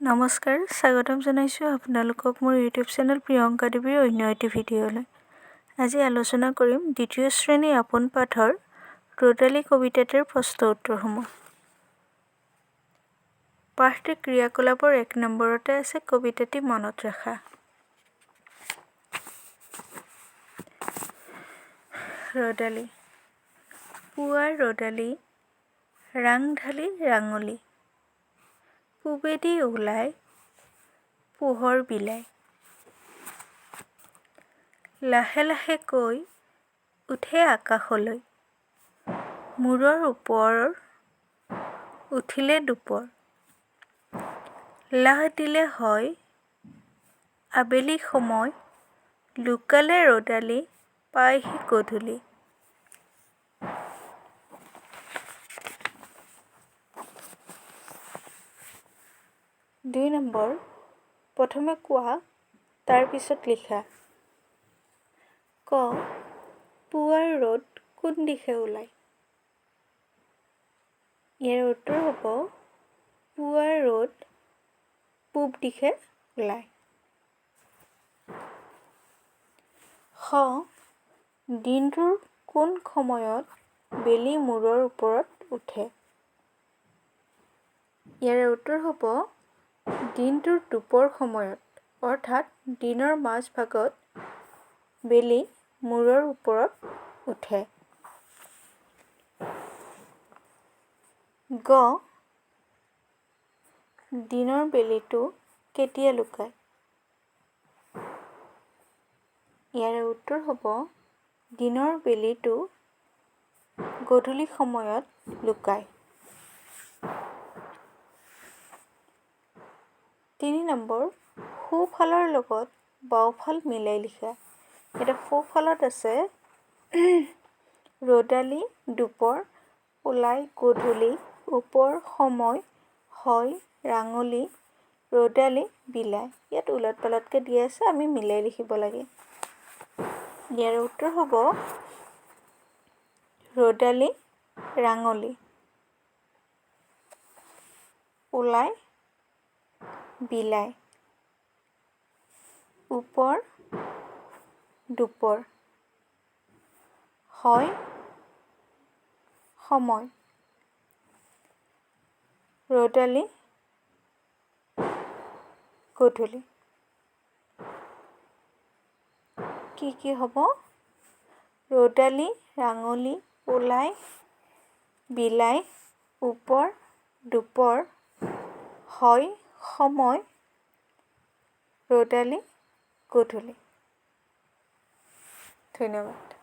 নমস্কাৰ, স্বাগতম জনাইছোঁ আপোনালোকক মোৰ ইউটিউব চেনেল প্ৰিয়ংকা দেৱীৰ অন্য এটি ভিডিঅ'লৈ। আজি আলোচনা কৰিম দ্বিতীয় শ্ৰেণী আপোন পাঠৰ ৰ'দালি কবিতাটিৰ প্ৰশ্ন উত্তৰসমূহ। পাঠটিৰ ক্ৰিয়াকলাপৰ 1 নম্বৰতে আছে কবিতাটি মনত ৰাখা। ৰ'দালি। পুৱাৰ ৰ'দালি, ৰাং ঢালি ৰাঙলী, পূবেদি ওলাই পোহৰ বিলাই। লাহে লাহে কৈ উঠে আকাশলৈ, মূৰৰ ওপৰ উঠিলে দুপৰ। লাহ দিলে হয় আবেলি সময়, লুকালে ৰ'দালি পায়হি গধূলি। 2 নম্বৰ, প্ৰথমে কোৱা তাৰ পিছত লিখা। ক, পুৱাৰ ৰ'দ কোন দিশে ওলায়? ইয়াৰ উত্তৰ হ'ব পুৱাৰ ৰ'দ পূব দিশে ওলায়। খ, দিনটোৰ কোন সময়ত বেলি মূৰৰ ওপৰত উঠে? ইয়াৰ উত্তৰ হ'ব দিনটোৰ দুপৰ সময়ত, অৰ্থাৎ দিনৰ মাজভাগত বেলি মূৰৰ ওপৰত উঠে। গ, দিনৰ বেলিটো কেতিয়া লুকায়? ইয়াৰ উত্তৰ হ'ব দিনৰ বেলিটো গধূলি সময়ত লুকায়। 3 নম্বৰ, সোঁফালৰ লগত বাওঁফাল মিলাই লিখা। এতিয়া সোঁফালত আছে ৰ'দালি দুপৰ, ওলাই গধূলি, ওপৰ সময়, হয় ৰাঙলী, ৰ'দালি বিলাই। ইয়াত ওলট পালটকৈ দিয়া আছে, আমি মিলাই লিখিব লাগে। ইয়াৰ উত্তৰ হ'ব ৰ'দালি ৰাঙলী, ওলাই বিলাই, ওপৰ দুপৰ, হয় সময়, ৰ'দালি গধূলি। কি কি হ'ব? ৰ'দালি ৰাঙলী, ওলাই বিলাই, ওপৰ দুপৰ, হয় সময়, ৰ'দালি গধূলি। ধন্যবাদ।